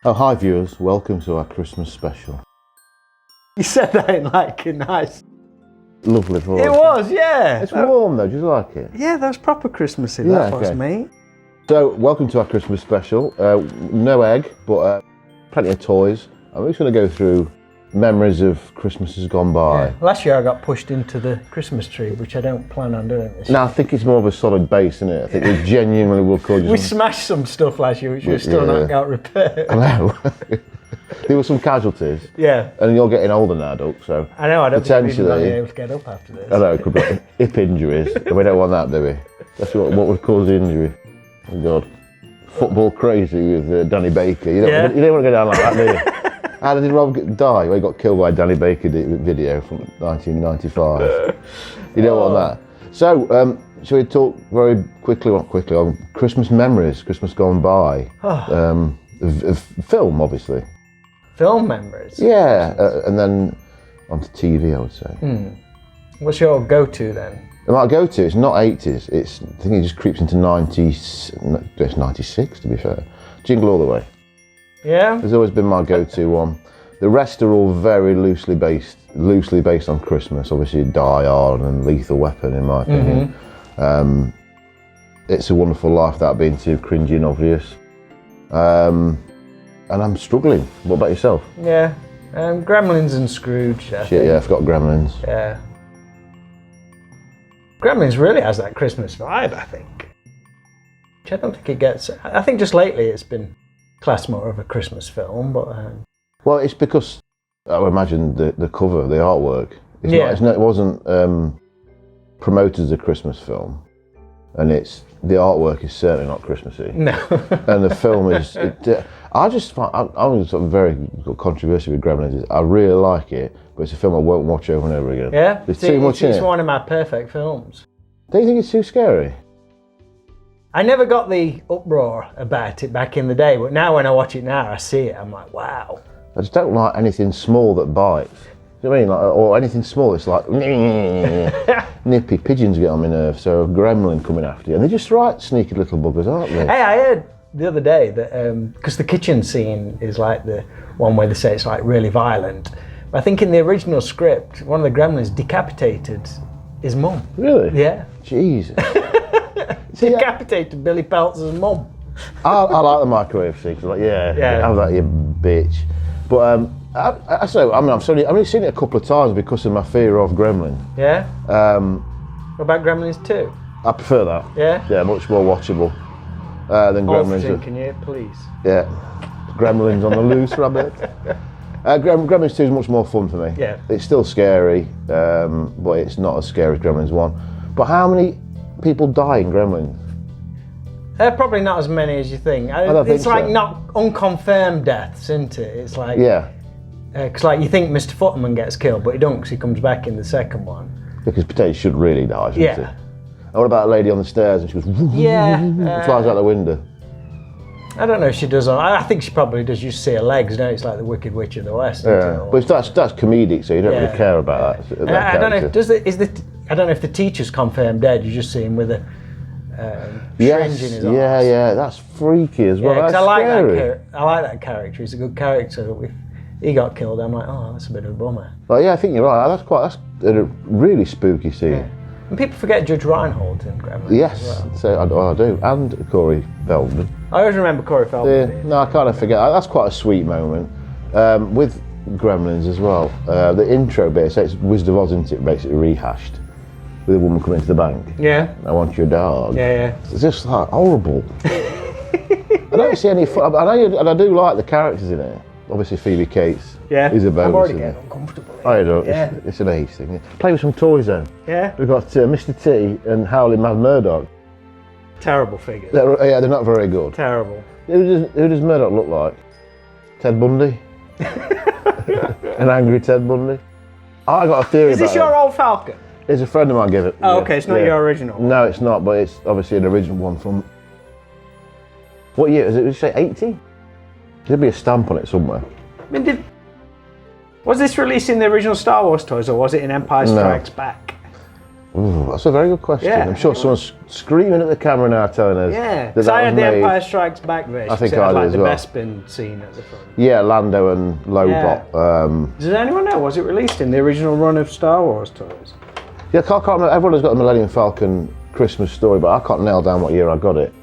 Oh, hi viewers, welcome to our Christmas special. You said that in like a nice... Lovely voice. It was, yeah. It's warm though, do you like it? Yeah, that was proper Christmassy, Yeah, that was, okay. mate. So, welcome to our Christmas special. No egg, but plenty of toys. I'm just going to go through memories of Christmases gone by. Yeah. Last year I got pushed into the Christmas tree, which I don't plan on doing this Now, I think it's more of a solid base, isn't it? I think we genuinely will call you We smashed some stuff last year, which we've still not got repaired. I know. There were some casualties. Yeah. And you're getting older now, Duck, so... I know, I don't think we'd potentially, even be able to get up after this. I know, it could be hip injuries. We don't want that, do we? That's what would cause the injury. Oh, God. Football crazy with Danny Baker. You don't want to go down like that, do you? How did Rob die? Well, he got killed by a Danny Baker video from 1995. You don't want that. So, shall we talk very quickly on Christmas memories, Christmas gone by? Of film, obviously. Film memories? Yeah, and then onto TV, I would say. What's your go-to then? My go-to, it's not 80s, I think it just creeps into 90s, it's 96 to be fair. Jingle All the Way. Yeah? Has always been my go-to one. The rest are all very loosely based on Christmas. Obviously Die Hard and Lethal Weapon in my opinion. It's a Wonderful Life, that being too cringy and obvious. And I'm struggling. What about yourself? Yeah. Gremlins and Scrooge. I forgot Gremlins. Yeah. Gremlins really has that Christmas vibe, I think. Which I don't think it gets. I think just lately it's been classed more of a Christmas film, but... Well, it's because, I would imagine, the cover, the artwork, it wasn't promoted as a Christmas film, and the artwork is certainly not Christmassy. No. And the film is... I just find... I'm sort of very controversial with Gremlins. I really like it, but it's a film I won't watch over and over again. Yeah? There's too much in it. It's one of my perfect films. Don't you think it's too scary? I never got the uproar about it back in the day, but now when I watch it now, I see it, I'm like, wow. I just don't like anything small that bites. Do you know what I mean? Like, or anything small, it's like nippy. Pigeons get on my nerves, so a gremlin coming after you. And they're just right sneaky little buggers, aren't they? Hey, I heard the other day that, because the kitchen scene is like the one where they say it's like really violent. But I think in the original script, one of the gremlins decapitated his mum. Really? Yeah. Jesus. Decapitated Billy Peltz's mum. I like the microwave scene. Like, have that, you bitch. But I've only seen it a couple of times because of my fear of Gremlin. Yeah. What about Gremlins 2? I prefer that. Yeah. Yeah, much more watchable than Gremlins. Can you please? Yeah. Gremlins on the loose, rabbit. Gremlins 2 is much more fun for me. Yeah. It's still scary, but it's not as scary as Gremlins 1. But how many people die in Gremlins? Probably not as many as you think. It's like not unconfirmed deaths, isn't it? It's like... Yeah. Because like you think Mr. Futterman gets killed, but he don't because he comes back in the second one. Because Potato should really die, shouldn't he? Yeah. And what about a lady on the stairs and she goes... flies out the window? I don't know if she does. I think she probably does. You see her legs, don't you? It's like the Wicked Witch of the West. Yeah, but that's comedic, so you don't really care about that. I don't know. I don't know if the teacher's confirmed dead. You just see him with a syringe in his arms. Yeah, that's freaky as well. Yeah, that's I like scary. I like that character. He's a good character. If he got killed, I'm like, oh, that's a bit of a bummer. Well, yeah, I think you're right. That's a really spooky scene. Yeah. And people forget Judge Reinhold in Gremlins. Yes, as well. so I do, and Corey Feldman. I always remember Corey Feldman. No, I kind of forget. That's quite a sweet moment. With Gremlins as well. The intro bit, so it's Wizard of Oz, isn't it? Basically rehashed with a woman coming into the bank. Yeah. I want your dog. Yeah. It's just like horrible. I don't see any fun. I do like the characters in it. Obviously Phoebe Cates. Yeah. Is a bonus. I'm already getting uncomfortable. I don't. Yeah. It's an ace thing. Yeah. Play with some toys then. Yeah. We've got Mr. T and Howling Mad Murdoch. Terrible figures. They're not very good. Terrible. Who does Murdoch look like? Ted Bundy? An angry Ted Bundy? I got a theory about Is this your old Falcon? It's a friend of mine gave it. Oh, okay, it's not your original. No, it's not, but it's obviously an original one from... What year? Did you say 80? There'd be a stamp on it somewhere. I mean, was this released in the original Star Wars toys or was it in Empire Strikes Back? Ooh, that's a very good question. Yeah. I'm sure someone's screaming at the camera now telling us Yeah, that because I had was the made. Empire Strikes Back version. I think so it I had, did like as the well. Bespin scene at the front. Yeah, Lando and Lobot. Does anyone know? Was it released in the original run of Star Wars toys? Yeah, I can't remember. Everyone has got the Millennium Falcon Christmas story, but I can't nail down what year I got it.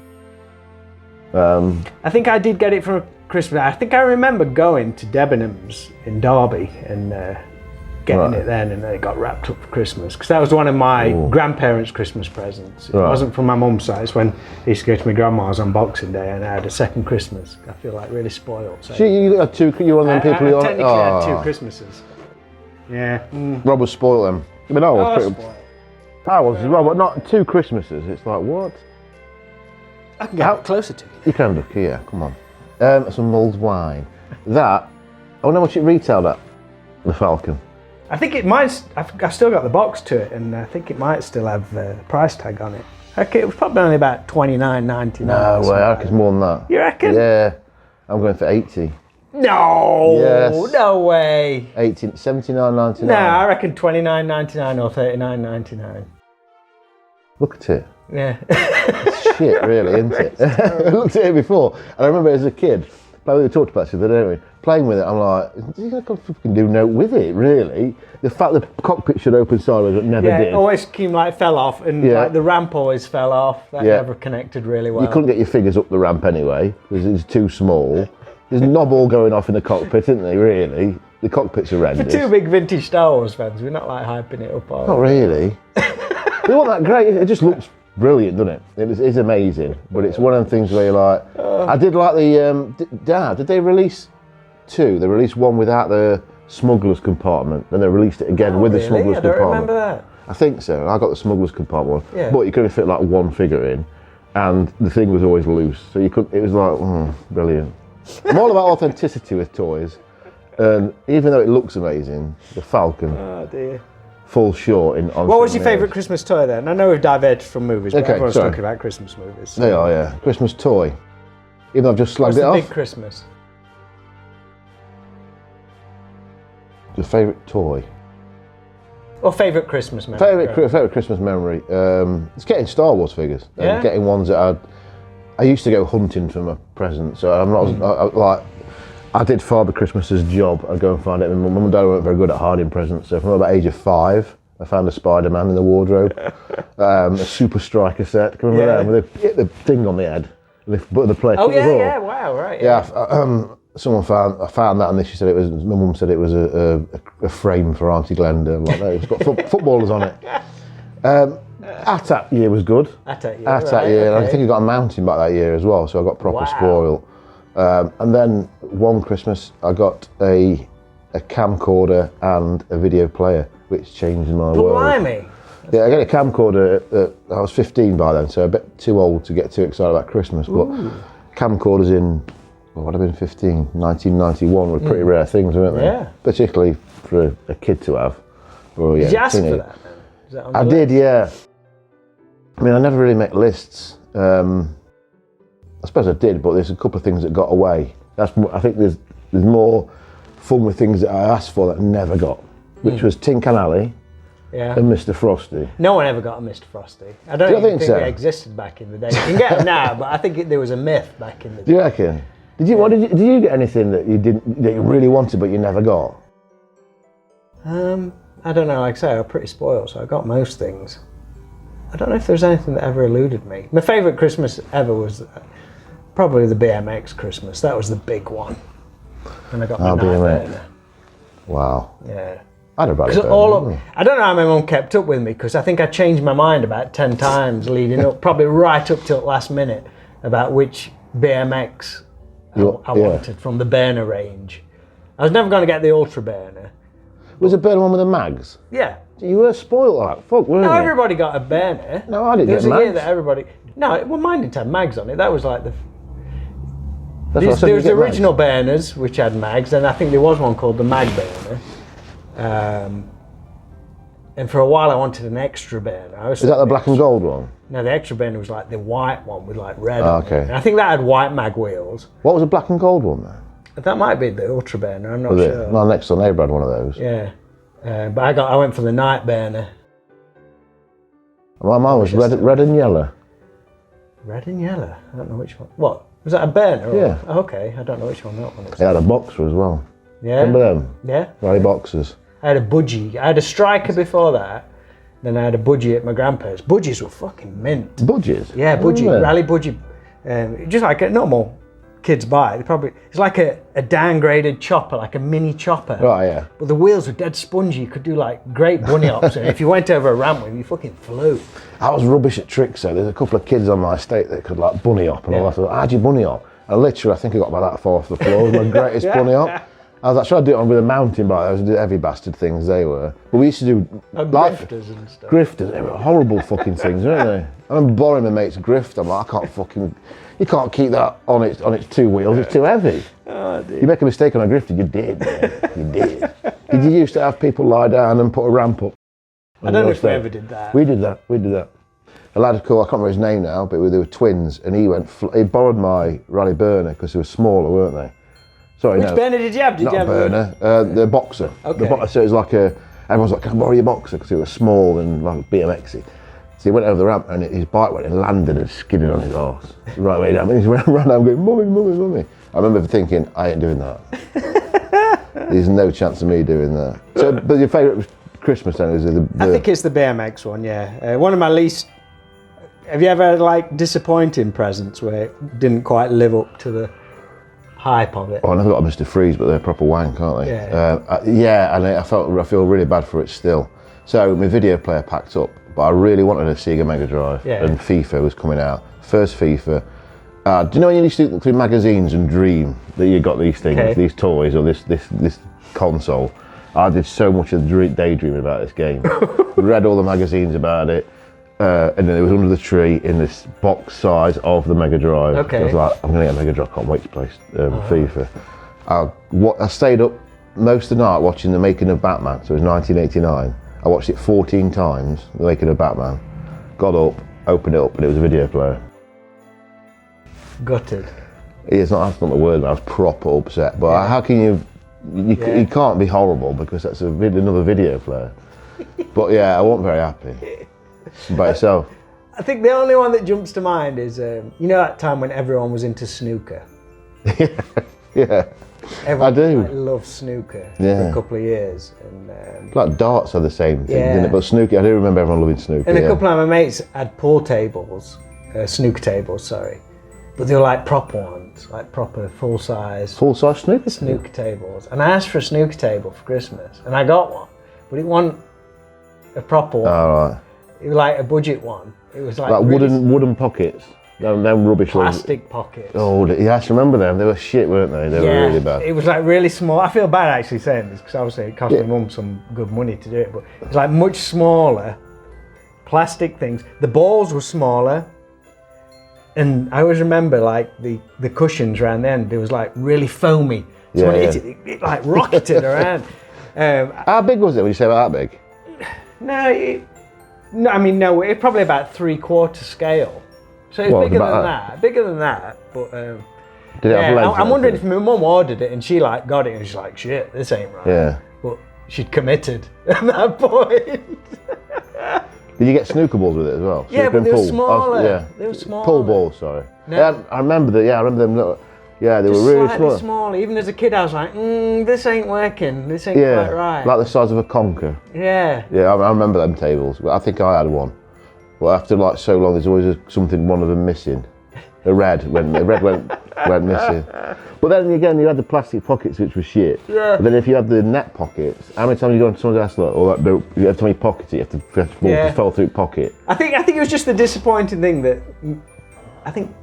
I think I did get it for Christmas. I think I remember going to Debenhams in Derby and getting Right. it then, and then it got wrapped up for Christmas. Because that was one of my grandparents' Christmas presents. It Right. wasn't from my mum's side. It's when I used to go to my grandma's on Boxing Day and I had a second Christmas. I feel like really spoiled. So You had two. You're one of them people who I technically are. had 2 Christmases. Yeah. Rob was spoiled them. I mean, I was Oh, pretty. spoiled. I was as well, but not 2 Christmases. It's like what? I can get closer to you. You can look here. Come on. Some mulled wine. That. I wonder how much it retailed at. The Falcon. I think it might. I've still got the box to it, and I think it might still have the price tag on it. Okay, it was probably only about $29.99. No way. I reckon it's more than that. You reckon? Yeah. I'm going for 80. No. Yes. No way. 79.99. No, I reckon $29.99 or $39.99. Look at it. Yeah. Shit, really, isn't it? I looked at it before, and I remember as a kid, we talked about it, didn't we? Playing with it, I'm like, you can fucking do no with it, really. The fact the cockpit should open sideways, but never Yeah, did. it always came like fell off, and Yeah. like the ramp always fell off. That Yeah. never connected really well. You couldn't get your fingers up the ramp anyway, because it's too small. There's a knob all going off in the cockpit, isn't there, really? The cockpit's horrendous. For 2 big vintage Star Wars fans, we're not like hyping it up. Are Not we? really. It wasn't that great. It just looks brilliant, doesn't it? It's amazing. But it's one of them things where you're like, I did like the, did they release 2? They released one without the smuggler's compartment, then they released it again with the Really? smuggler's I don't compartment. remember that. I think so. I got the smuggler's compartment one, Yeah. but you could only fit like one figure in, and the thing was always loose, so you could. It was like, brilliant. I'm all about authenticity with toys, and even though it looks amazing, the Falcon Oh dear. falls short in. What was your favourite Christmas toy then? I know we've diverged from movies, but Okay, everyone's sorry. talking about Christmas movies. They are, yeah. Christmas toy. Even though I've just What's slagged it the off. big Christmas? The favourite toy. Or favourite Christmas memory? Favourite Christmas memory. It's getting Star Wars figures. And Yeah? getting ones that I used to go hunting for my presents, so I'm not I did Father Christmas's job. I'd go and find it. My mum and dad weren't very good at hiding presents, so from about the age of 5, I found a Spider-Man in the wardrobe, a Super Striker set. Can you remember that? With hit the thing on the head, the plate. Oh yeah, wow, right. Yeah, someone found that, and she said it was. My mum said it was a frame for Auntie Glenda. I'm like, no, it's got footballers on it. ATAT year was good. ATAT year, ATAT right, year. And I okay. think I got a mountain back that year as well, so I got proper Wow. spoiled. And then one Christmas I got a camcorder and a video player, which changed my world. Blimey. Yeah, I got a camcorder. I was 15 by then, so a bit too old to get too excited about Christmas. But camcorders in, what would have been 15, 1991 were pretty rare things, weren't they? Yeah. Particularly for a kid to have. Or, Did you ask for teenager. that then? Is that on I the did, list? yeah. I mean, I never really make lists. I suppose I did, but there's a couple of things that got away. I think there's more fun with things that I asked for that I never got, which was Tin Can Alley Yeah. and Mr. Frosty. No one ever got a Mr. Frosty. I don't Do you even think think so? they existed back in the day. You can get them now, but I think there was a myth back in the Do day. you reckon? Did you get anything that you really wanted but you never got? I don't know, like I say, I was pretty spoiled, so I got most things. I don't know if there's anything that ever eluded me. My favourite Christmas ever was probably the BMX Christmas. That was the big one. And I got my BMX. Nightmare. Wow. Yeah. I'd have Because I don't know how my mum kept up with me, because I think I changed my mind about 10 times leading up, probably right up till last minute, about which BMX I wanted from the burner range. I was never going to get the Ultra burner. Was it burn one with the mags? Yeah. You were spoiled like fuck, weren't No, you? everybody got a burner. No, I didn't There was get a year mags. that everybody... No, well, mine didn't have mags on it. That was like the... That's what I said, There you was get the mags. original burners, which had mags, and I think there was one called the mag burner. And for a while I wanted an extra burner. Is that the black and gold one? No, the extra burner was like the white one with like red Oh, on okay. it. And I think that had white mag wheels. What was the black and gold one then? That might be the Ultra burner, I'm not Was sure. it? My next door neighbour had one of those. Yeah. But I went for the night burner. My mine was red and yellow. Red and yellow? I don't know which one. What? Was that a burner? Or? Yeah. Okay, I don't know which one that one is. It had a boxer as well. Yeah. Remember them? Yeah. Rally boxers. I had a budgie. I had a striker before that. Then I had a budgie at my grandpa's. Budgies were fucking mint. Budgies? Yeah, budgie. Oh, Rally budgie. Just like a normal kids buy. It's like a downgraded chopper, like a mini chopper. Right, yeah. But the wheels were dead spongy. You could do like great bunny hops. And if you went over a ramp with, you fucking flew. I was rubbish at tricks though. There's a couple of kids on my estate that could like bunny hop and all that. How'd you bunny hop? And literally, I think I got about that far off the floor. It was my greatest bunny hop. I was like, trying to do it on with a mountain bike. I was doing heavy bastard things they were. But we used to do grifters and stuff. Grifters, they were horrible fucking things, weren't they? I remember borrowing my mate's grift. I'm like, you can't keep that on its two wheels. It's too heavy. Oh, dear. You make a mistake on a grifter, you did, man. You did. Did you used to have people lie down and put a ramp up? I don't know if we ever did that. We did that. A lad called, I can't remember his name now, but they were twins, and he borrowed my rally burner because they were smaller, weren't they? Sorry, Which burner did you have? Not a burner, the boxer. Okay. So it was like everyone's like, can I borrow your boxer? Because it was small and like BMXy. So he went over the ramp and his bike went and landed and skidded on his arse. Right way down. And he ran down going, mummy. I remember thinking, I ain't doing that. There's no chance of me doing that. So, but your favourite Christmas then is I think it's the BMX one, yeah. One of my least... Have you ever had like disappointing presents where it didn't quite live up to the hype of it? Oh, I never got a Mr. Freeze, but they're proper wank, aren't they? Yeah. And I feel really bad for it still. So my video player packed up, but I really wanted a Sega Mega Drive, and FIFA was coming out. First FIFA. Do you know when you used to look through magazines and dream that you got these things, these toys, or this console? I did so much of daydreaming about this game. Read all the magazines about it. And then it was under the tree in this box size of the Mega Drive. Okay. I was like, I'm going to get a Mega Drive, can't wait to play FIFA. I stayed up most of the night watching the making of Batman, so it was 1989. I watched it 14 times, the making of Batman. Got up, opened it up, and it was a video player. Gutted. That's not the word, I was proper upset. But how can you can't be horrible because that's another video player. But yeah, I wasn't very happy. By yourself? I think the only one that jumps to mind is, you know that time when everyone was into snooker? Yeah. Everyone, I do. Loved snooker for a couple of years. And, like darts are the same thing, didn't it? But snooker, I do remember everyone loving snooker. And a couple of my mates had pool tables, snooker tables, sorry. But they were like proper ones, like proper full-size snooker tables. And I asked for a snooker table for Christmas, and I got one, but it wasn't a proper one. Oh, right. It was like a budget one. It was like really wooden pockets. Them rubbish plastic pockets. Oh, yes, remember them? They were shit, weren't they? They were really bad. It was like really small. I feel bad actually saying this because obviously it cost my mum some good money to do it, but it was like much smaller plastic things. The balls were smaller, and I always remember like the cushions around the end. They was like really foamy. So when it like rocketed around. How big was it when you say about that big? No, it's probably about 3/4 scale. So it's bigger than that. But did it have legs? I'm wondering if my mum ordered it and she like got it and she's like, shit, this ain't right. Yeah. But she'd committed at that point. Did you get snooker balls with it as well? Yeah, but they were smaller. They were smaller. Pool balls, sorry. No. Yeah, I remember that. Yeah, I remember them. Yeah, they were really slightly small. Even as a kid, I was like, this ain't working. This ain't quite right. Like the size of a conker. Yeah. Yeah, I remember them tables. I think I had one. But after like so long, there's always one of them missing. The red went missing. But then again, you had the plastic pockets, which was shit. Yeah. But then if you had the net pockets, how many times you go into someone's ass like, oh, that dope, every time you pocket it, you have to fall through pocket. I think it was just the disappointing thing that I think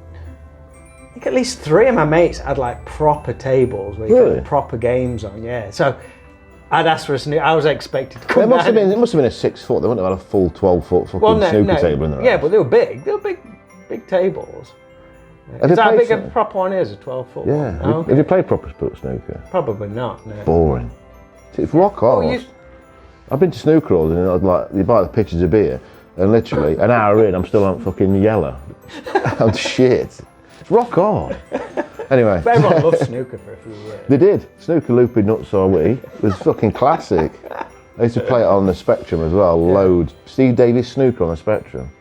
at least 3 of my mates had like proper tables where you could have proper games on. Yeah. So I'd asked for a snooker. I was expected to come It must have been a 6 foot. They wouldn't have had a full 12-foot fucking snooker table in there. Yeah, but they were big. They were big tables. Is that how big a proper one is? A 12-foot? Yeah. Oh, okay. Have you played proper snooker? Probably not. No. Boring. It's rock hard. I've been to snooker halls and I'd like you buy the pitchers of beer and literally an hour in I'm still on fucking yellow. I'm shit. It's rock hard. Anyway. But everyone loved snooker for a few years. They did. Snooker looping nuts are we. It was fucking classic. I used to play it on the Spectrum as well, loads. Steve Davis Snooker on the Spectrum.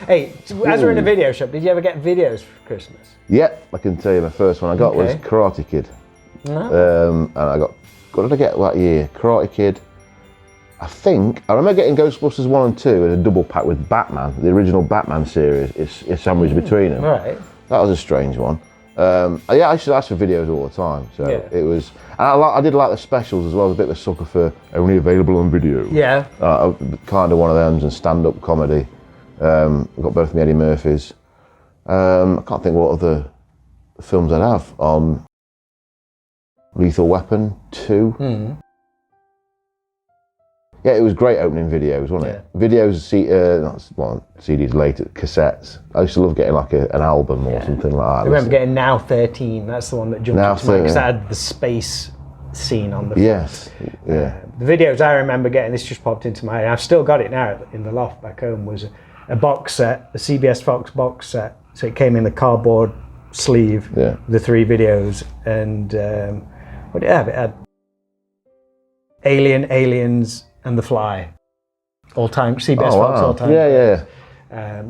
Hey, as we're in a video shop, did you ever get videos for Christmas? Yeah, I can tell you the first one I got was Karate Kid. And I got, what did I get that year? Karate Kid. I remember getting Ghostbusters 1 and 2 in a double pack with Batman, the original Batman series. It's sandwiched between them. Right. That was a strange one. I used to ask for videos all the time, so it was. And I did like the specials as well. I was a bit of a sucker for only available on video. Yeah. Kind of one of them, and stand-up comedy. I've got both of my Eddie Murphys. I can't think what other films I'd have on. Lethal Weapon 2. Yeah, it was great opening videos, wasn't it? Videos, CDs later, cassettes. I used to love getting like an album or something like that. I remember getting Now 13, that's the one that jumped into my mind, because I had the space scene on the front. Yes, yeah. The videos I remember getting, this just popped into my head, I've still got it now in the loft back home, was a box set, a CBS Fox box set. So it came in the cardboard sleeve, the 3 videos, and what did it have? It had Alien, Aliens, and The Fly. All time, CBS Fox, all time. Yeah.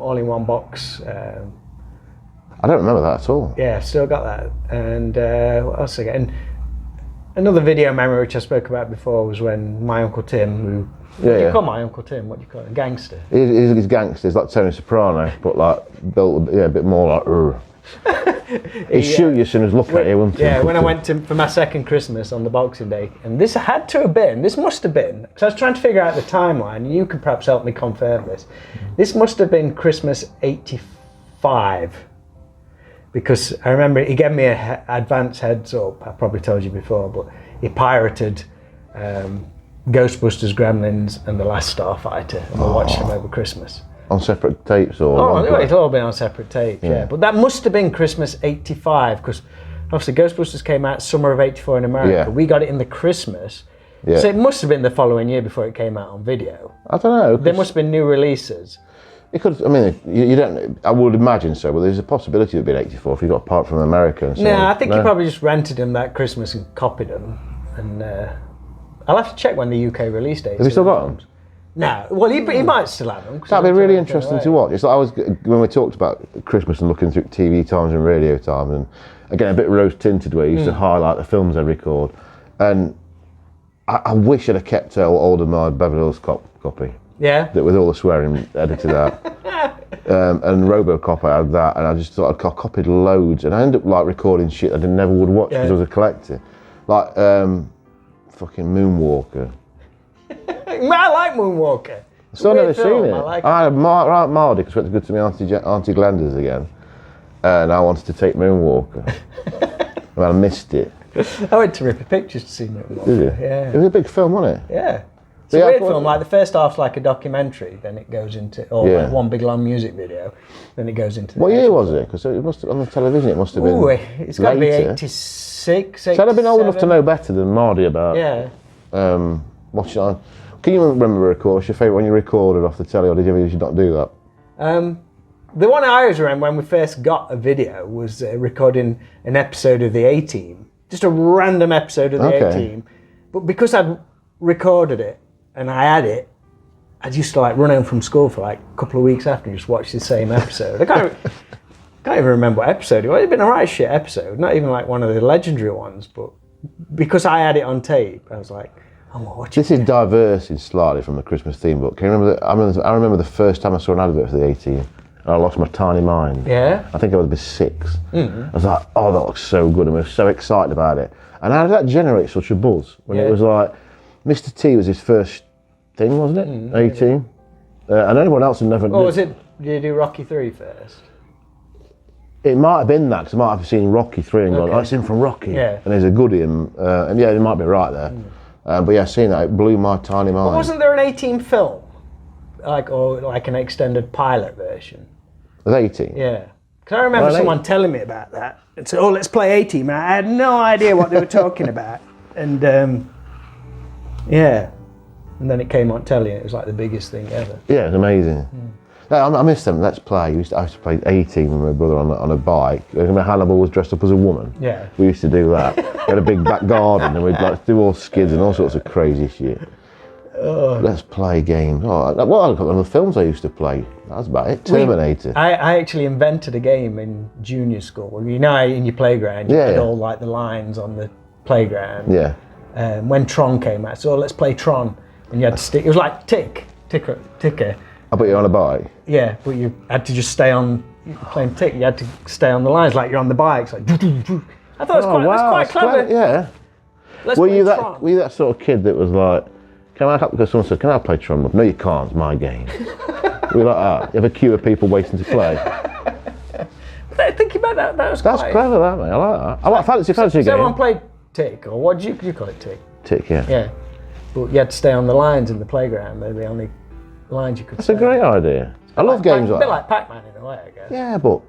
All in one box. I don't remember that at all. Yeah, still got that. And what else did I get? And another video memory which I spoke about before was when my Uncle Tim, what do you call my Uncle Tim? What do you call him? Gangster? He's gangster. He's like Tony Soprano, but like built a bit more like. He'd shoot you as soon as look at you, wouldn't he? Yeah, when I went for my second Christmas on the Boxing Day, and this must have been, because I was trying to figure out the timeline, and you could perhaps help me confirm this. This must have been Christmas '85, because I remember he gave me an advance heads up, I probably told you before, but he pirated Ghostbusters, Gremlins, and The Last Starfighter, and I watched them over Christmas. On separate tapes or? It's all been on separate tapes, yeah. But that must have been Christmas '85, because obviously Ghostbusters came out summer of '84 in America. Yeah. We got it in the Christmas. Yeah. So it must have been the following year before it came out on video. I don't know. There must have been new releases. It could, I mean, you don't, I would imagine so, but there's a possibility it'd be '84 if you got a part from America and so on. I think you probably just rented them that Christmas and copied them. And I'll have to check when the UK release date is. Have you still got them? No, well, he might still have them. That'd be really interesting to watch. It's like when we talked about Christmas and looking through TV times and radio time, and again a bit rose tinted where you used to highlight the films I record, and I wish I'd have kept hold of my Beverly Hills Cop copy. Yeah. That with all the swearing edited out. And RoboCop, I had that, and I just thought I copied loads, and I ended up like recording shit I never would watch because I was a collector, like fucking Moonwalker. I like Moonwalker. I've still never seen it. I had Mardy because went to go to my Auntie Glenda's again, and I wanted to take Moonwalker. And I missed it. I went to Ripper Pictures to see Moonwalker. Did you? Yeah. It was a big film, wasn't it? Yeah. It's a weird film. Like the first half's like a documentary, then it goes into like one big long music video, then it goes into. What year was it? Because it must on the television. It must have been. It's got to be '86. So I'd have been old enough to know better than Mardy about. Yeah. Watching on. Can you remember a record? What's your favourite when you recorded off the telly, or did you not do that? The one I always remember when we first got a video was recording an episode of the A-Team, just a random episode of the A-Team. But because I'd recorded it and I had it, I used to like run home from school for like a couple of weeks after and just watch the same episode. I can't even remember what episode it was. It'd been a right shit episode, not even like one of the legendary ones, but because I had it on tape, I was like, this is diverse slightly from the Christmas theme book. Can you remember? I remember the first time I saw an advert for the A-Team, and I lost my tiny mind. Yeah. I think I was about 6. I was like, oh, that looks so good, and I was so excited about it. And how did that generate such a buzz? When it was like, Mr. T was his first thing, wasn't it? A-Team. And anyone else had never. Oh, was it? Did you do Rocky 3 first? It might have been that, because I might have seen Rocky 3 and gone, oh, it's in from Rocky. Yeah. And there's a goodie, and yeah, it might be right there. But yeah, seeing that, it blew my tiny mind. But wasn't there an A-Team film? Or like an extended pilot version? Of A-Team? Yeah. Because I remember someone telling me about that. And said, oh, let's play A-Team. And I had no idea what they were talking about. And yeah. And then it came on telly, and it was like the biggest thing ever. Yeah, it was amazing. No, I miss them. Let's Play. I used to play A-Team with my brother on a bike. I remember Hannibal was dressed up as a woman. Yeah. We used to do that. We had a big back garden, and we'd like do all skids and all sorts of crazy shit. Let's play games. Oh, well, I've got one of the films I used to play. That's about it. Terminator. I actually invented a game in junior school. You know, in your playground, you had all like the lines on the playground. Yeah. When Tron came out, so let's play Tron, and you had to stick. It was like ticker. I put you on a bike. Yeah, but you had to just stay on playing tick. You had to stay on the lines like you're on the bikes. Like, I thought it was quite clever. Yeah. Let's Were play you Tron. that sort of kid that was like, because someone said, can I play Tron? No, you can't. It's my game. Were you like that? You have a queue of people waiting to play. Thinking about that, That's clever, that mate. I like that. I like fancy game. So everyone played tick, or what did you call it? Tick. Tick, yeah. Yeah, but you had to stay on the lines in the playground. They're the only lines you could. That's a great idea. I love games like that. A bit like Pac-Man in a way, I guess. Yeah, but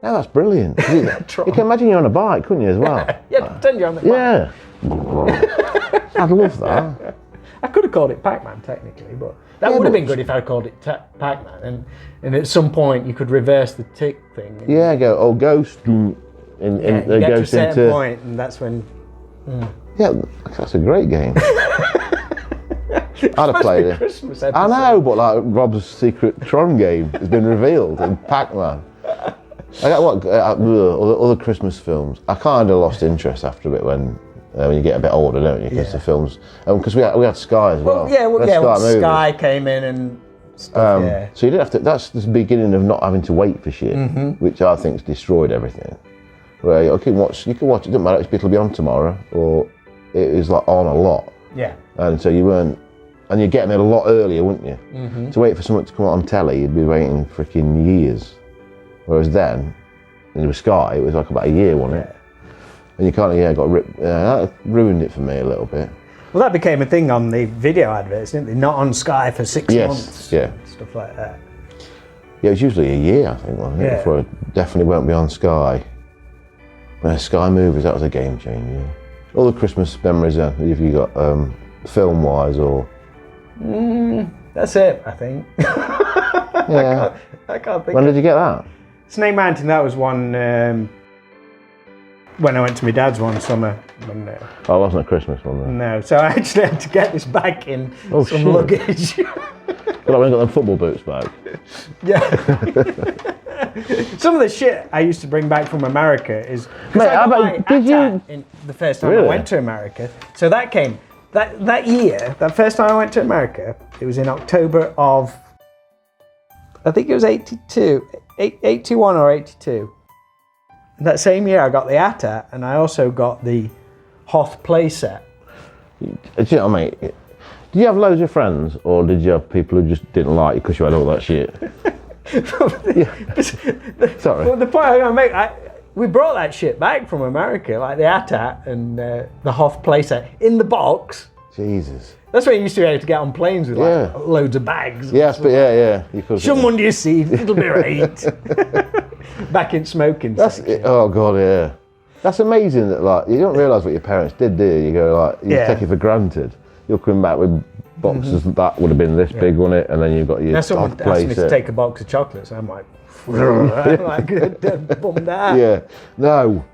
now that's brilliant. You can imagine you're on a bike, couldn't you, as well? Yeah, pretend you're on the bike. Yeah. I'd love that. I could have called it Pac-Man technically, but that would have been good if I called it Pac-Man, and at some point you could reverse the tick thing. Yeah, go ghost. You get to a certain point, and that's when. Yeah, that's a great game. I'd have played it. Christmas I episode. know, but like Rob's secret Tron game has been revealed in Pac-Man. I got other Christmas films. I kind of lost interest after a bit when you get a bit older, don't you? Because the films, because we had Sky as well. When Sky came in and stuff. So you didn't have to. That's the beginning of not having to wait for shit, which I think's destroyed everything. Where you can watch. It doesn't matter. It'll be on tomorrow, or it was like on a lot. Yeah. And so you weren't. And you're getting it a lot earlier, wouldn't you? To wait for something to come out on telly, you'd be waiting freaking years. Whereas then, when it was Sky, it was like about a year, wasn't it? And you kind of, got ripped. That ruined it for me a little bit. Well, that became a thing on the video adverts, didn't they? Not on Sky for 6 months. Yeah. Stuff like that. Yeah, it was usually a year, I think, wasn't it? Before it definitely won't be on Sky. Sky Movies, that was a game changer. All the Christmas memories, have you got film-wise or? That's it, I think. Yeah. I can't think. When did you get that? Snake Mountain, that was one when I went to my dad's one summer. When, it wasn't a Christmas one then? No, so I actually had to get this back in some luggage. But when I got them football boots back. Yeah. Some of the shit I used to bring back from America is... Mate, the first time I went to America. So that came... That year, that first time I went to America, it was in October of... I think it was 81 or 82. That same year I got the AT-AT and I also got the Hoth playset. Do you know what I mean? Did you have loads of friends or did you have people who just didn't like you because you had all that shit? Sorry. Well, the point I'm going to make, we brought that shit back from America, like the AT-AT and the Hoth playset in the box. Jesus. That's where you used to be able to get on planes with like loads of bags. Yes, but you could. Shove them under your seat, it'll be right. Back in smoking section. Oh God, yeah. That's amazing that like you don't realise what your parents did, do you? You go like you take it for granted. You're coming back with boxes that would have been this big, wouldn't it? And then you've got your someone asked me to take a box of chocolates. I'm like, bummed out. Yeah, no.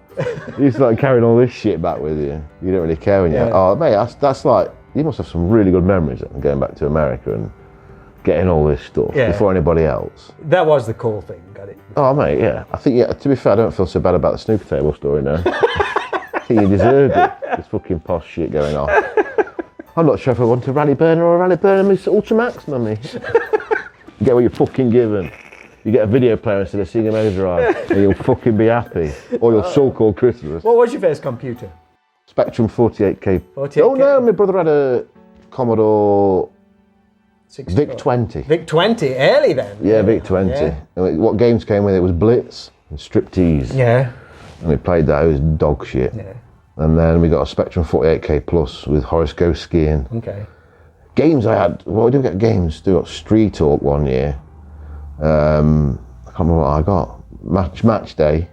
You used to like carrying all this shit back with you. You don't really care when you. Oh mate, that's like you must have some really good memories of going back to America and getting all this stuff before anybody else. That was the cool thing. Got it. Oh mate, yeah. I think to be fair, I don't feel so bad about the snooker table story now. I think you deserved it. This fucking posh shit going on. I'm not sure if I want a Rally Burner or a Rally Burner Miss Ultramax, mummy. Get what you're fucking given. You get a video player instead of seeing a Mega Drive, and you'll fucking be happy. Or your so-called Christmas. What was your first computer? Spectrum 48K. 48K. Oh no, my brother had a Commodore 64. VIC-20. VIC-20, early then. Yeah, VIC-20. Yeah. And what games came with it was Blitz and Striptease. Yeah. And we played that, it was dog shit. Yeah. And then we got a Spectrum 48K Plus with Horace Goes Skiing. Okay. Games I had, well, we didn't get games. We got Street Talk one year. I can't remember what I got. Match Day.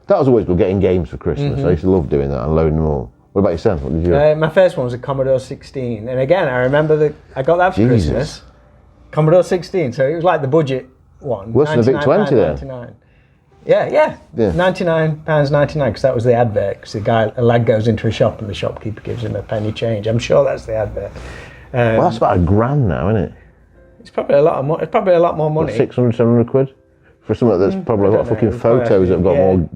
That was always good, getting games for Christmas. I used to love doing that and loading them all. What about yourself? What did you? My first one was a Commodore 16. And again, I remember I got that for Christmas. Commodore 16, so it was like the budget one. Worse than the VIC-20 then. £99. Yeah. £99.99, because that was the advert. Because a lad goes into a shop and the shopkeeper gives him a penny change. I'm sure that's the advert. Well, that's about £1,000 now, isn't it? It's probably a lot of it's probably a lot more money. 600, 700 quid for something that's probably got fucking photos that have got more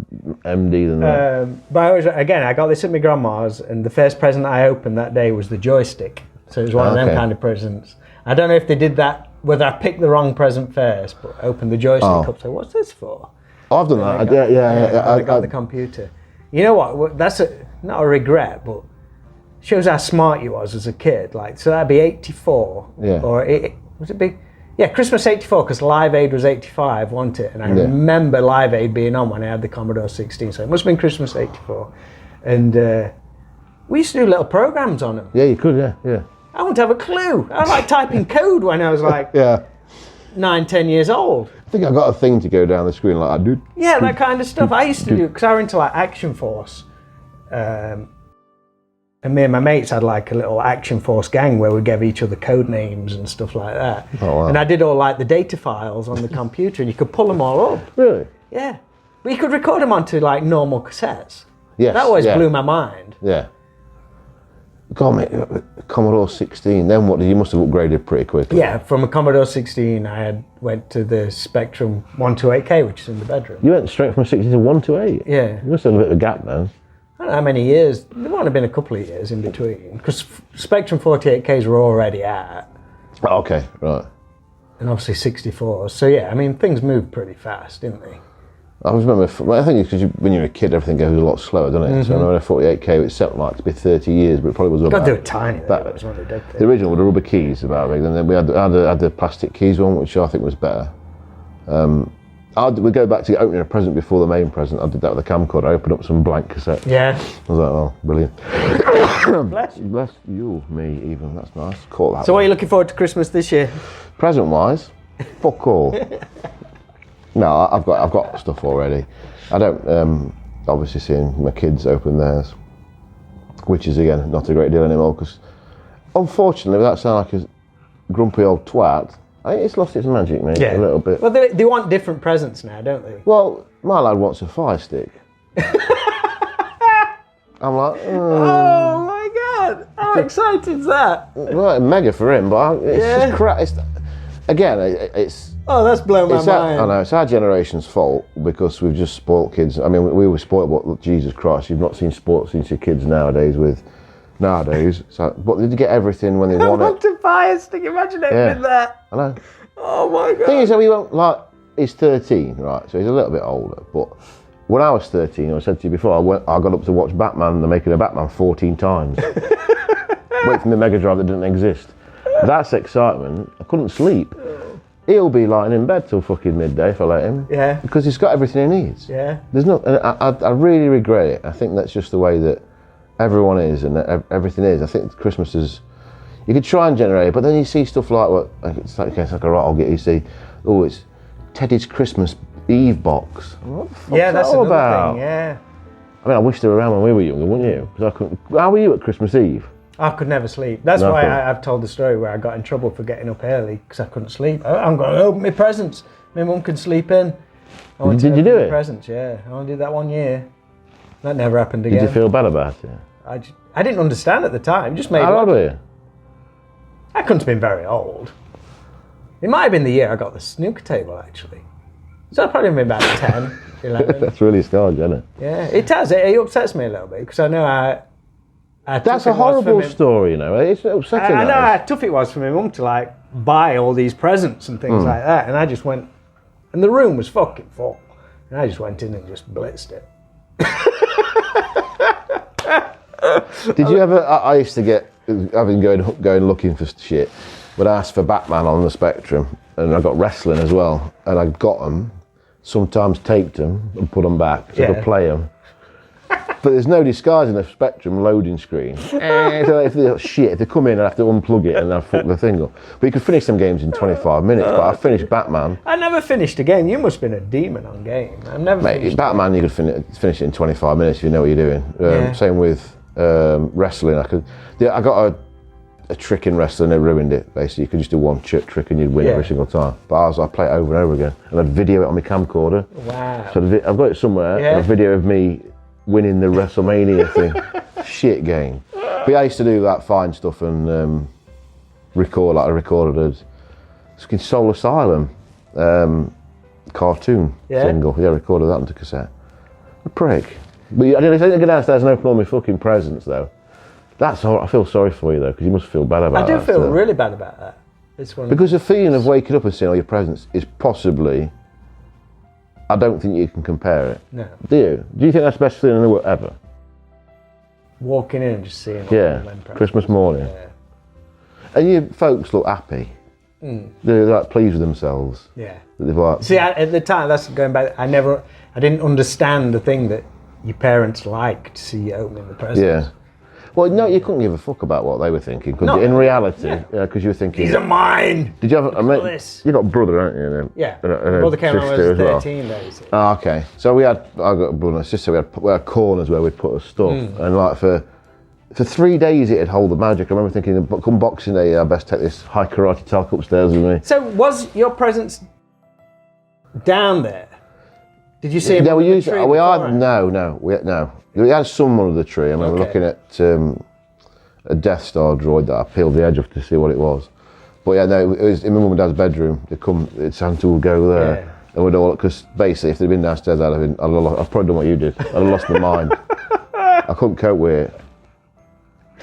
MD than that. But I got this at my grandma's, and the first present I opened that day was the joystick. So it was one of them kind of presents. I don't know if they did that, whether I picked the wrong present first, but opened the joystick up. So what's this for? I've done that. I got the computer. You know what? That's not a regret, but shows how smart you was as a kid. Like, so that'd be 84. Yeah. Or was it be? Yeah, Christmas 84, because Live Aid was 85, wasn't it? And I remember Live Aid being on when I had the Commodore 16, so it must have been Christmas 84. And we used to do little programs on them. Yeah, you could, yeah. I wouldn't have a clue. I was like typing code when I was like 9, 10 years old. I think I got a thing to go down the screen like I do. Yeah, that kind of stuff. I used to do, because I were into like Action Force. And me and my mates had like a little Action Force gang where we gave each other code names and stuff like that. Oh, wow. And I did all like the data files on the computer, and you could pull them all up. Really? Yeah. But you could record them onto like normal cassettes. Yes. That always blew my mind. Yeah. God, mate, Commodore 16, then what? You must have upgraded pretty quickly. Yeah, from a Commodore 16, I went to the Spectrum 128K, which is in the bedroom. You went straight from 16 to 128? Yeah. You must have a bit of a gap then. I don't know how many years. There might have been a couple of years in between, because Spectrum 48Ks were already out. Oh, okay, right. And obviously 64s. So yeah, I mean, things moved pretty fast, didn't they? I remember, I think it's because when you're a kid, everything goes a lot slower, doesn't it? So I remember 48K, it set like to be 30 years, but it probably was about... Got to do it tiny. That was one of the original with the rubber keys about big. And then we had the plastic keys one, which I think was better. We go back to opening a present before the main present. I did that with a camcorder. I opened up some blank cassettes. Yeah. I was like, oh, brilliant. Bless you. Bless you, me even. That's nice. Caught that. So what are you looking forward to Christmas this year? Present-wise, fuck all. No, I've got stuff already. I don't obviously seeing my kids open theirs, which is again not a great deal anymore because, unfortunately, without sounding like a grumpy old twat, I think it's lost its magic, mate, a little bit. Well, they want different presents now, don't they? Well, my lad wants a fire stick. I'm like, oh my god, how exciting is that? Right, mega for him, but it's just crap. It's oh, that's blown my mind. I know, it's our generation's fault because we've just spoilt kids. I mean, we were spoilt, but Jesus Christ, you've not seen sport since your kids nowadays. So, but they get everything when they want it. I want to buy a stick, imagine opening that. I know. Oh my god. The thing is, we won't, like, he's 13, right, so he's a little bit older, but when I was 13, I said to you before, I got up to watch Batman, they're making a Batman 14 times. Wait for the Mega Drive that didn't exist. That's excitement. I couldn't sleep. He'll be lying in bed till fucking midday if I let him. Yeah. Because he's got everything he needs. Yeah. There's no. I really regret it. I think that's just the way that everyone is and everything is. I think Christmas is. You could try and generate it, but then you see stuff like what it's like a right. I'll get you see. Oh, it's Teddy's Christmas Eve box. What the fuck's that's that all another about? thing. Yeah. I mean, I wish they were around when we were younger, wouldn't you? Because I couldn't. How were you at Christmas Eve? I could never sleep. That's why I've told the story where I got in trouble for getting up early because I couldn't sleep. I'm going to open my presents. My mum can sleep in. Did you do it? Presents, yeah. I only did that 1 year. That never happened again. Did you feel bad about it? I didn't understand at the time. Just made. How old were you? I couldn't have been very old. It might have been the year I got the snooker table actually. So I'd probably been about 10, 11. That's really scarred, isn't it? Yeah, it does. It upsets me a little bit because I know that's a horrible story, you know. It's upsetting. I know how tough it was for my mum to like buy all these presents and things like that, and I just went, and the room was fucking full, and I just went in and just blitzed it. Did you ever? I used to get, having going looking for shit, would ask for Batman on the Spectrum, and I got wrestling as well, and I got them. Sometimes taped them and put them back so I could play them. But there's no disguising the Spectrum loading screen. So if they come in, I have to unplug it and I fuck the thing up. But you could finish some games in 25 minutes. But I finished Batman. I never finished a game. You must have been a demon on game. I've never. Mate, Batman, you could finish it in 25 minutes if you know what you're doing. Same with wrestling. I got a trick in wrestling. They ruined it. Basically, you could just do one trick and you'd win every single time. But I play it over and over again, and I'd video it on my camcorder. Wow. So I've got it somewhere. A video of me winning the WrestleMania thing. Shit game. But I used to do that fine stuff and I recorded a fucking Soul Asylum cartoon single. Yeah, I recorded that onto cassette. A prick. But I didn't go downstairs and open all my fucking presents though. That's all. I feel sorry for you though, because you must feel bad about that. I do feel really bad about that. This one. Because the feeling of waking up and seeing all your presents is possibly, I don't think you can compare it. No. Do you? Do you think that's the best feeling in the world ever? Walking in and just seeing all Yeah, them presents. Christmas morning. Yeah. And you folks look happy. They're like pleased with themselves. Yeah. They're like, See, at the time, that's going back. I didn't understand the thing that your parents like to see you opening the presents. yeah. Well, no, you couldn't give a fuck about what they were thinking. Cause No. in reality, because you were thinking. These are mine. Did you have a mate? this. You got a brother, haven't you? Then? Yeah. And a Brother came when I sister was as well. 13 days. Oh, okay. So I got a brother and a sister. We had corners where we'd put our stuff, and like for 3 days it'd hold the magic. I remember thinking, come Boxing Day, I best take this high karate talk upstairs with me. So was your presents down there? Did you see them Yeah, under we the used. tree We had beforehand? We had some under the tree. I remember Okay. looking at a Death Star droid that I peeled the edge off to see what it was. But yeah, no, it was in my mum and dad's bedroom. Santa would go there, Yeah. and we'd all, because basically if they'd been downstairs, I'd probably done what you did. I'd have lost my mind. I couldn't cope with it.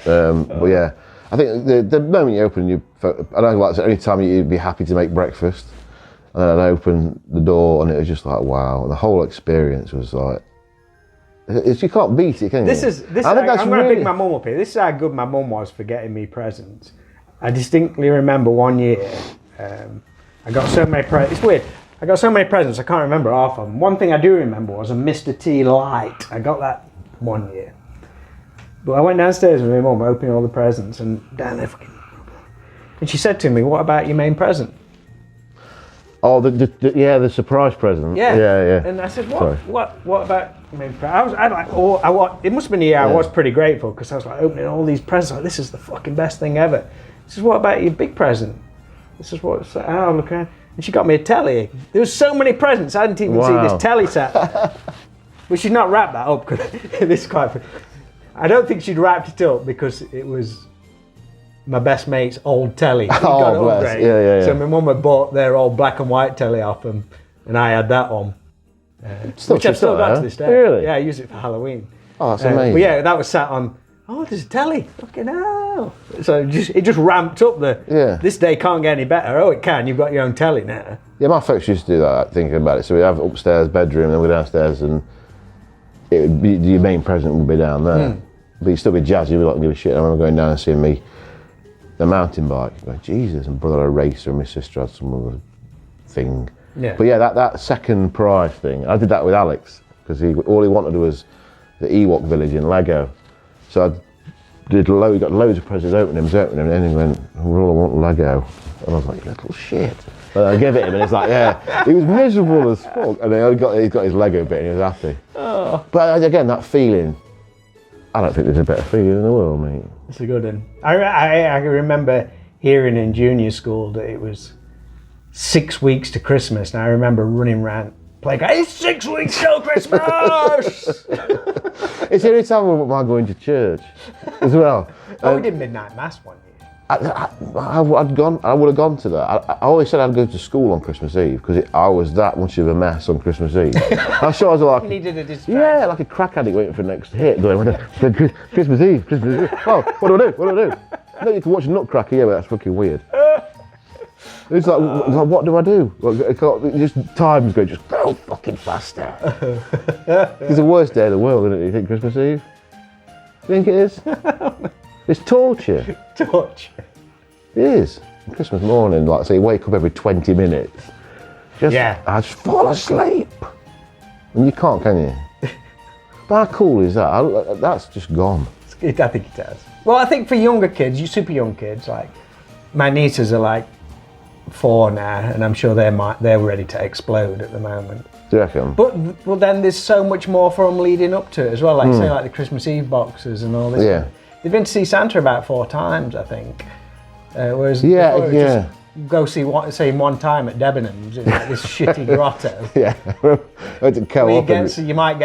But yeah, I think the moment you open I don't like any time you'd be happy to make breakfast, and then I'd open the door and it was just like wow. The whole experience was like, you can't beat it, can you? I think I'm going to pick my mum up here. This is how good my mum was for getting me presents. I distinctly remember one year, I got so many presents. It's weird. I got so many presents, I can't remember half of them. One thing I do remember was a Mr. T light. I got that one year. But I went downstairs with my mum, opening all the presents, and down there, and she said to me, "What about your main present?" Oh, the surprise present. Yeah. And I said, what about your main present? It must have been a year I was pretty grateful, because I was like opening all these presents, like, this is the fucking best thing ever. She says, what about your big present? This is what, oh, look around. And she got me a telly. There was so many presents, I didn't even see this telly set. But she'd not wrapped that up, because this is quite, I don't think she'd wrapped it up because it was my best mate's old telly. Oh, bless. Yeah. So my mum had bought their old black and white telly off them, and I had that on. Which I've still got to this day. Really? Yeah, I use it for Halloween. Oh, that's amazing. But yeah, that was sat on, there's a telly. Fucking hell. So it just ramped up this day can't get any better. Oh, it can. You've got your own telly now. Yeah, my folks used to do that, thinking about it. So we'd have upstairs bedroom, and then we'd downstairs, and it would be, your main present would be down there. But you'd still be jazzy, you'd be like, give a shit. I remember going down and seeing the mountain bike, going, Jesus, and brother had a racer, and my sister had some other thing. Yeah. But yeah, that second prize thing, I did that with Alex, because all he wanted was the Ewok village in Lego. So I got loads of presents, opening them, and then he went, all I want Lego. And I was like, you little shit. And I gave it him, and it's like, yeah, he was miserable as fuck. And then he got his Lego bit, and he was happy. Oh. But again, that feeling, I don't think there's a better feeling in the world, mate. It's a good one. I remember hearing in junior school that it was 6 weeks to Christmas, and I remember running around playing, it's 6 weeks till Christmas! It's the only time I'm going to church as well. We did midnight mass one year. I would have gone to that. I always said I'd go to school on Christmas Eve because I was that much of a mess on Christmas Eve. I'm sure I was like, you needed a distraction. Yeah, like a crack addict waiting for the next hit, going, Christmas Eve. Oh, what do I do? No, you can watch Nutcracker, yeah, but that's fucking weird. It's like, what do I do? Just time's going, just go fucking faster. It's the worst day of the world, isn't it? You think Christmas Eve? You think it is? It's torture. Torture. It is. Christmas morning, like, so you wake up every 20 minutes. I just fall asleep. And you can't, can you? But how cool is that? That's just gone. I think it does. Well, I think for younger kids, super young kids, like, my nieces are like 4 now, and I'm sure they're ready to explode at the moment. Do you reckon? But well, then there's so much more for them leading up to it as well, like say like the Christmas Eve boxes and all this. Yeah. They've been to see Santa about 4 times, I think. Whereas yeah. Go see one time at Debenhams in like this shitty grotto. Yeah. I went to Co-op. You might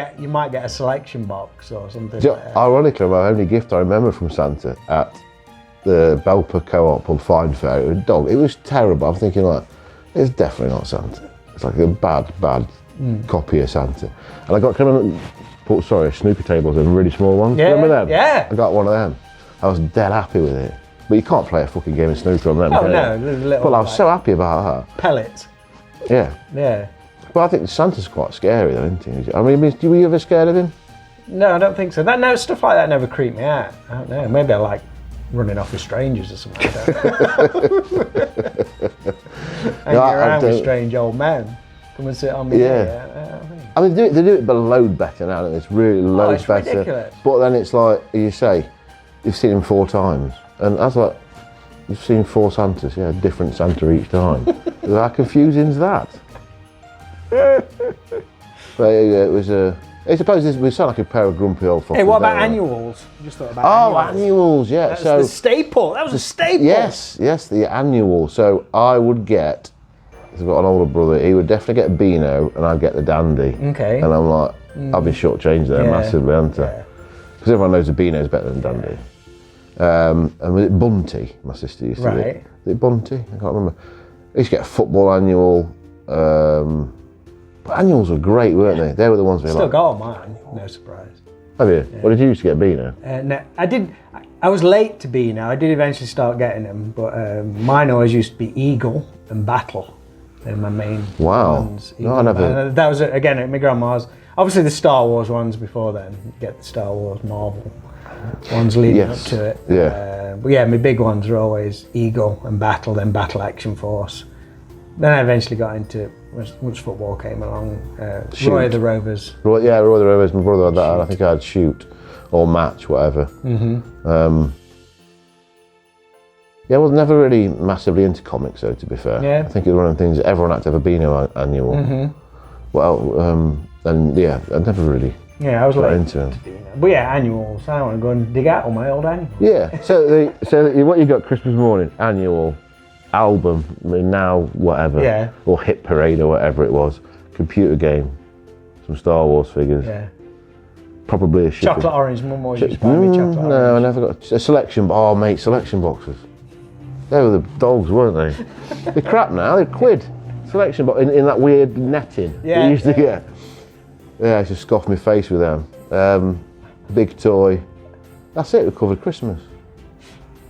get a selection box or something. Like that. Ironically, my only gift I remember from Santa at the Belper Co-op on Fine Fair. It was dog. It was terrible. I'm thinking like, it's definitely not Santa. It's like a bad copy of Santa. And I got snooker tables and really small ones. Yeah, Remember them? yeah. I got one of them. I was dead happy with it. But you can't play a fucking game of snooker on them. Oh can no, you? little. But I was so happy about that. Pellets. Yeah. Yeah. But I think Santa's quite scary though, isn't he? I mean, were you ever scared of him? No, I don't think so. Stuff like that never creeped me out. I don't know. Maybe I like running off with strangers or something like that. Hanging around with strange old men. Come and sit on me. Yeah. I mean, they do it, but load better now. Don't they? It's really loads better. Ridiculous. But then it's like you say, you've seen him 4 times, and I was like, you've seen 4 Santas, yeah, different Santa each time. How confusing is that? But it was I suppose we sound like a pair of grumpy old fuckers. Hey, what about annuals? You just thought about annuals, yeah. That's the staple. That was a staple. Yes, the annual. So I would get, I've got an older brother, he would definitely get a Beano and I'd get the Dandy. Okay. And I'm like, I've been shortchanged there massively, haven't I? Yeah. Because everyone knows the Beano's better than Dandy. And was it Bunty? My sister used to do. Right. Was it Bunty? I can't remember. I used to get a football annual. But annuals were great, weren't they? They were the ones we Still got mine, no surprise. Have you? Yeah. What did you used to get, Beano? No, I did. I was late to Beano. I did eventually start getting them, but mine always used to be Eagle and Battle. They're my main ones. No, I never. That was again at my grandma's. Obviously the Star Wars ones before then. You get the Star Wars Marvel ones leading up to it. Yeah. But yeah, my big ones are always Eagle and Battle, then Battle Action Force. Then I eventually got into once football came along. Roy of the Rovers. Roy of the Rovers. My brother had that. I think I had Shoot or Match, whatever. Yeah, I was never really massively into comics, though. To be fair, yeah. I think it was one of the things everyone had to have a Beano annual. Well, and yeah, I never really. Yeah, I was late into them. But yeah, annuals. I want to go and dig out all my old annuals. Yeah. So what you got Christmas morning annual. Album, I mean now whatever, or Hit Parade or whatever it was, computer game, some Star Wars figures, probably a chocolate orange. Mum always used to buy me chocolate orange. No, I never got a selection. Oh mate, selection boxes. They were the dogs, weren't they? They're crap now. They're quid. Selection box in that weird netting. Yeah. You used to get. Yeah, I used to scoff my face with them. Big toy. That's it. We covered Christmas.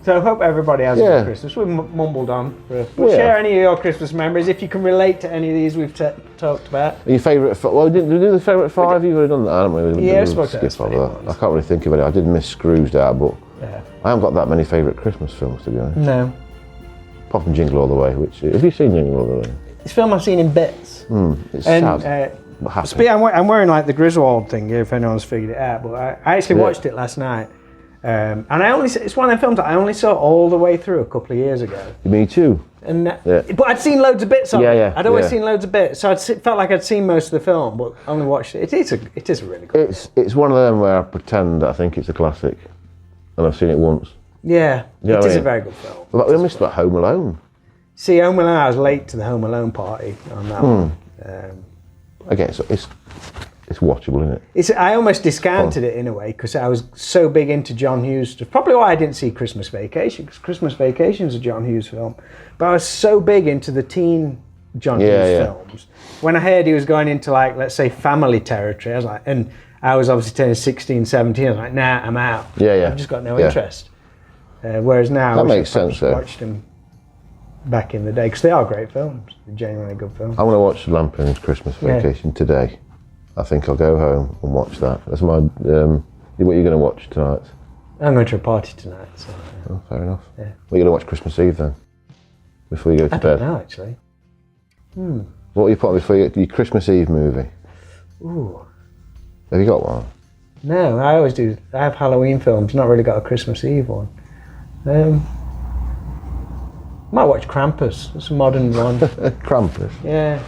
So I hope everybody has a good Christmas. We've mumbled on. Share any of your Christmas memories if you can relate to any of these we've talked about. Your favourite? Well, did we do the favourite 5? You've already done that, haven't we? Yeah, skip over that. I can't really think of it. I did miss Scrooged out, but I haven't got that many favourite Christmas films, to be honest. No. Apart from Jingle All the Way, which have you seen Jingle All the Way? It's a film I've seen in bits. It's sad. I'm wearing like the Griswold thing here, if anyone's figured it out. But I actually watched it last night. And it's one of them films that I only saw all the way through a couple of years ago. Me too. And but I'd seen loads of bits of it. I'd always seen loads of bits, so felt like I'd seen most of the film, but only watched it. It is a really good film. It's one of them where I pretend I think it's a classic, and I've seen it once. Yeah, it is a very good film. I missed about Home Alone. See, Home Alone, I was late to the Home Alone party on that one. Okay, so it's watchable, isn't it? I almost discounted it in a way because I was so big into John Hughes stuff. Probably why I didn't see Christmas Vacation, because Christmas Vacation is a John Hughes film. But I was so big into the teen John Hughes films. When I heard he was going into, like, let's say, family territory, I was like, and I was obviously turning 16, 17, I was like, nah, I'm out. I've just got no interest. Whereas now, that makes sense, watched them back in the day, because they are great films. They're genuinely good films. I want to watch Lampin's Christmas Vacation today. I think I'll go home and watch that. That's my. What are you going to watch tonight? I'm going to a party tonight. So, oh, fair enough. Yeah. What are you going to watch Christmas Eve then? Before you go to bed? I don't know, actually. What are you putting before you get your Christmas Eve movie? Ooh. Have you got one? No, I always do. I have Halloween films, not really got a Christmas Eve one. Might watch Krampus. It's a modern one. Krampus? Yeah.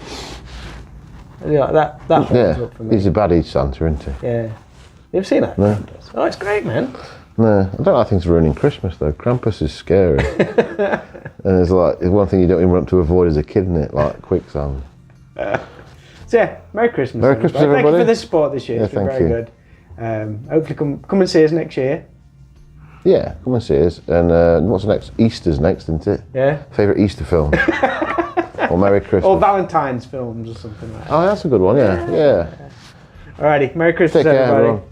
Yeah, that holds up for me. He's a baddie Santa, isn't he? Yeah. You've seen that? No. Krampus? Oh, it's great, man. No, I don't like things ruining Christmas though. Krampus is scary. And it's one thing you don't even want to avoid as a kid, isn't it? Like quicksand. So yeah, Merry Christmas. Merry Christmas, everybody. Thank you for the support this year. It's been very good. Hopefully come and see us next year. Yeah, come and see us. And what's next? Easter's next, isn't it? Yeah. Favourite Easter film? Or Merry Christmas? Or Valentine's films or something like that. Oh, that's a good one, yeah. Alrighty, Merry Christmas, Take care, everybody. everyone.